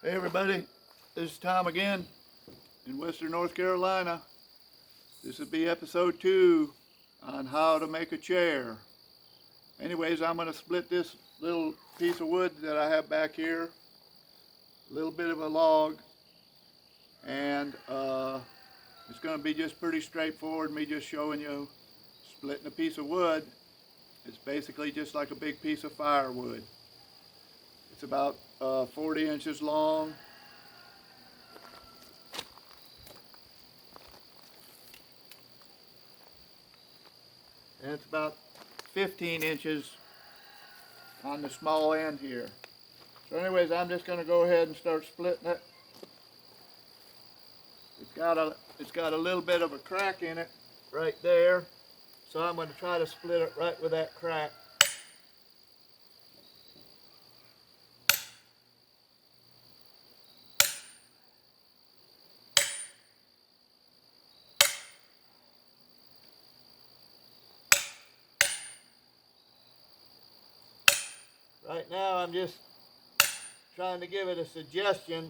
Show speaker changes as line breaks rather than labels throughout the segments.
Hey everybody, this is Tom again in Western North Carolina. This will be episode 2 on how to make a chair. Anyways, I'm going to split this little piece of wood that I have back here, a little bit of a log, and it's going to be just pretty straightforward, me just showing you splitting a piece of wood. It's basically just like a big piece of firewood. It's about 40 inches long. And it's about 15 inches on the small end here. So anyways, I'm just going to go ahead and start splitting it. It's got a little bit of a crack in it right there. So I'm going to try to split it right with that crack. Right now I'm just trying to give it a suggestion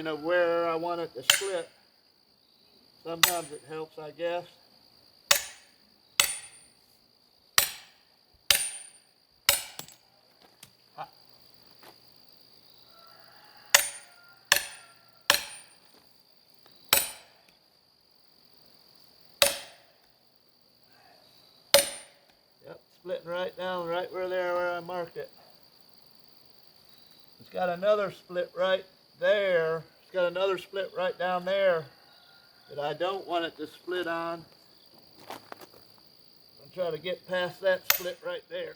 of where I want it to split. Sometimes it helps, I guess. Yep, splitting right down right where I marked it. It's got another split right there. It's got another split right down there that I don't want it to split on. I'm trying to get past that split right there,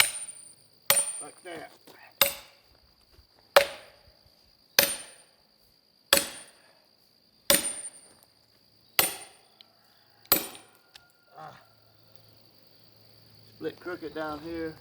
like that. Split crooked down here.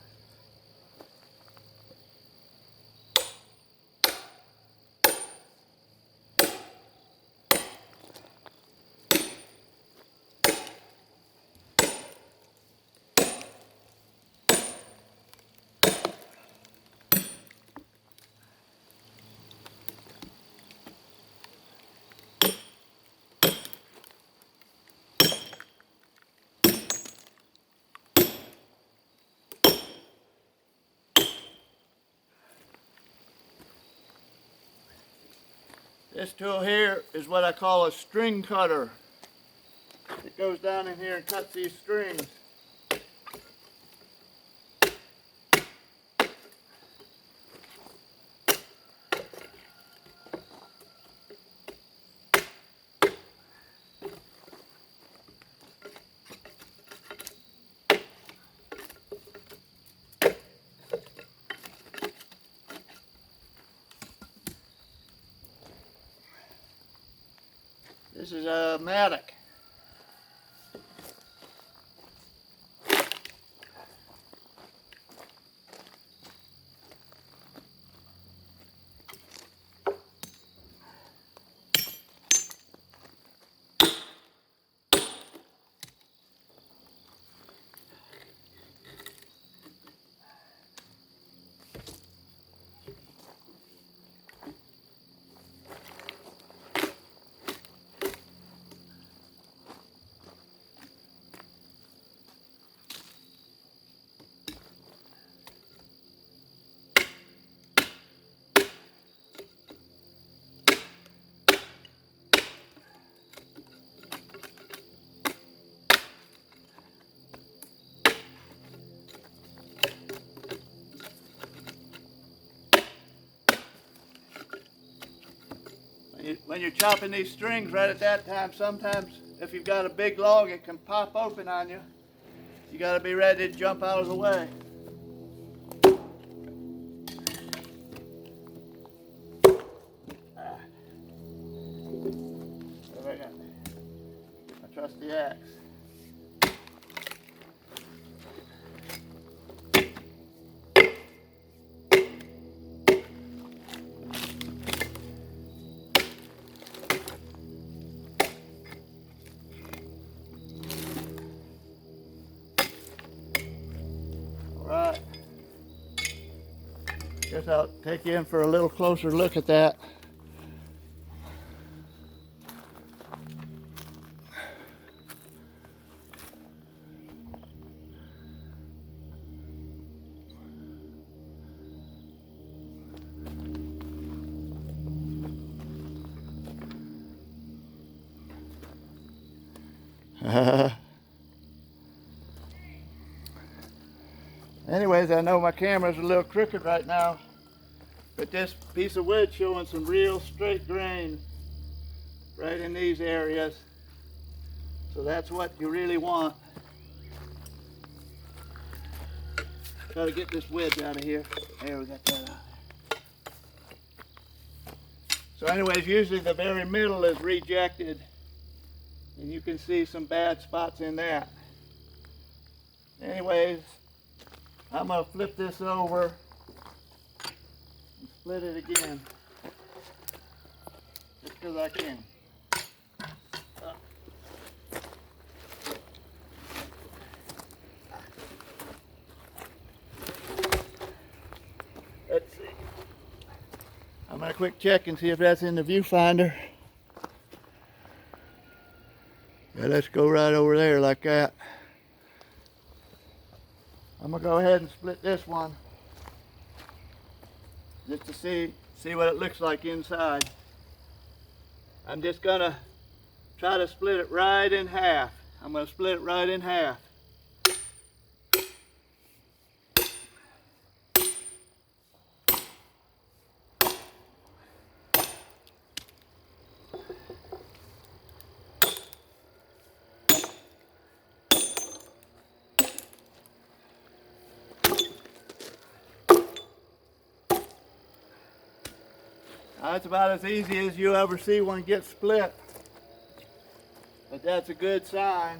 This tool here is what I call a string cutter. It goes down in here and cuts these strings. This is a mattock. When you're chopping these strings right at that time, sometimes if you've got a big log, it can pop open on you. You got to be ready to jump out of the way. There we go. I trust the axe. All right. Guess I'll take you in for a little closer look at that. Anyways, I know my camera's a little crooked right now, but this piece of wood showing some real straight grain right in these areas. So that's what you really want. Got to get this wedge out of here. There, we got that out. So anyways, usually the very middle is rejected, and you can see some bad spots in that. Anyways, I'm going to flip this over and split it again, just because I can. Let's see. I'm going to quick check and see if that's in the viewfinder. Yeah, let's go right over there like that. I'm going to go ahead and split this one just to see what it looks like inside. I'm just going to try to split it right in half. I'm going to split it right in half. That's about as easy as you ever see one get split, but that's a good sign.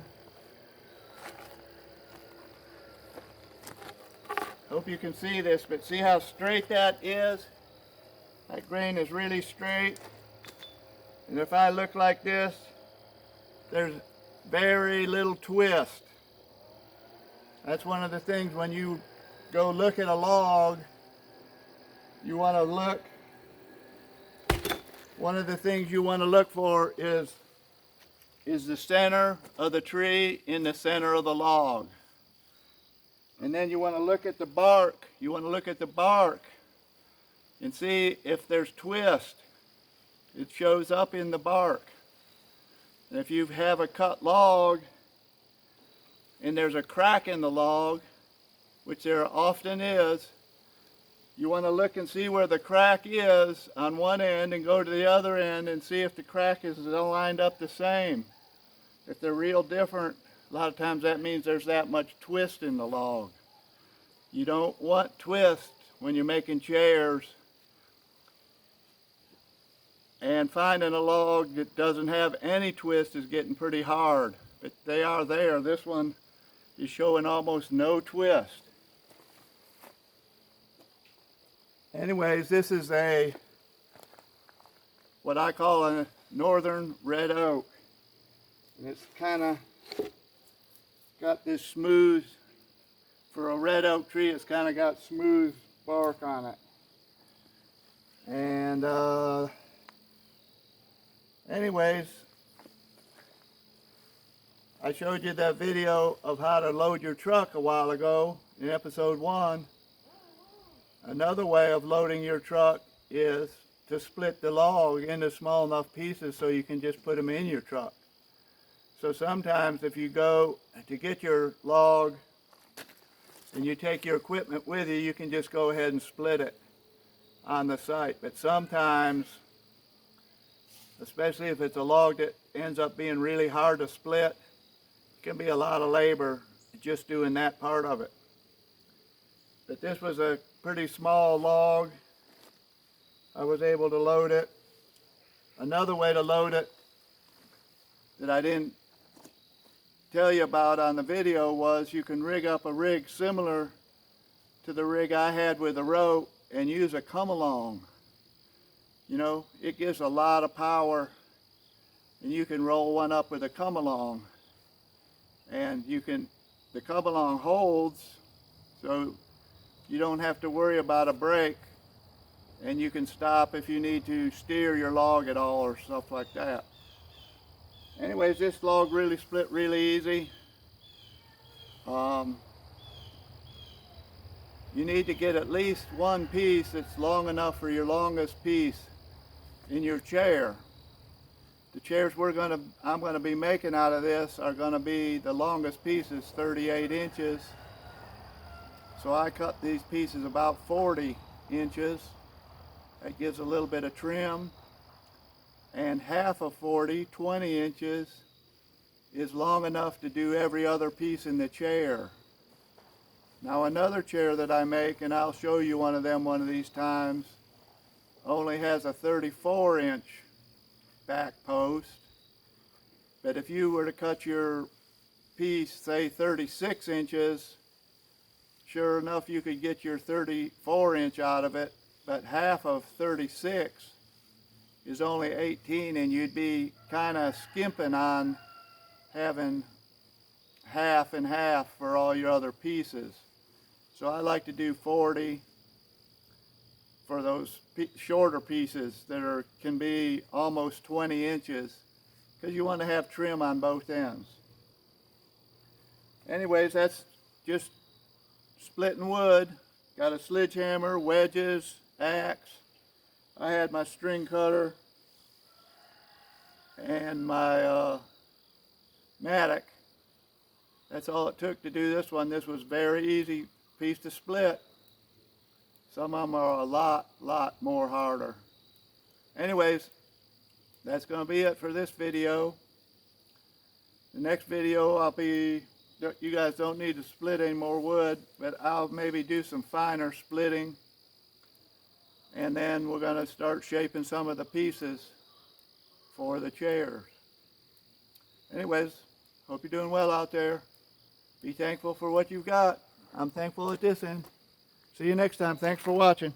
Hope you can see this, but see how straight that is? That grain is really straight. And if I look like this, there's very little twist. That's one of the things when you go look at a log, you want to look. One of the things you want to look for is the center of the tree in the center of the log. And then you want to look at the bark. You want to look at the bark and see if there's twist. It shows up in the bark. And if you have a cut log and there's a crack in the log, which there often is, you want to look and see where the crack is on one end and go to the other end and see if the crack is lined up the same. If they're real different, a lot of times that means there's that much twist in the log. You don't want twist when you're making chairs. And finding a log that doesn't have any twist is getting pretty hard. But they are there. This one is showing almost no twist. Anyways, this is what I call a northern red oak. And it's kind of got this smooth, for a red oak tree, it's kind of got smooth bark on it. And anyways, I showed you that video of how to load your truck a while ago in episode 1. Another way of loading your truck is to split the log into small enough pieces so you can just put them in your truck. So sometimes if you go to get your log and you take your equipment with you, you can just go ahead and split it on the site. But sometimes, especially if it's a log that ends up being really hard to split, it can be a lot of labor just doing that part of it. But this was a pretty small log. I was able to load it. Another way to load it that I didn't tell you about on the video was you can rig up a rig similar to the rig I had with a rope and use a come-along. You know, it gives a lot of power, and you can roll one up with a come-along. And the come-along holds, so you don't have to worry about a break and you can stop if you need to steer your log at all or stuff like that. Anyways, this log really split really easy. You need to get at least one piece that's long enough for your longest piece in your chair. The chairs I'm gonna be making out of this are gonna be, the longest piece is 38 inches. So I cut these pieces about 40 inches. That gives a little bit of trim. And half of 40, 20 inches, is long enough to do every other piece in the chair. Now another chair that I make, and I'll show you one of them one of these times, only has a 34-inch back post. But if you were to cut your piece, say 36 inches, sure enough you could get your 34-inch out of it, but half of 36 is only 18, and you'd be kind of skimping on having half and half for all your other pieces. So I like to do 40 for those shorter pieces that can be almost 20 inches, because you want to have trim on both ends. Anyways, that's just splitting wood. Got a sledgehammer, wedges, axe. I had my string cutter and my mattock. That's all it took to do this one. This was very easy piece to split. Some of them are a lot more harder. Anyways, that's going to be it for this video. The next video you guys don't need to split any more wood, but I'll maybe do some finer splitting, and then we're going to start shaping some of the pieces for the chairs. Anyways, hope you're doing well out there. Be thankful for what you've got. I'm thankful at this end. See you next time. Thanks for watching.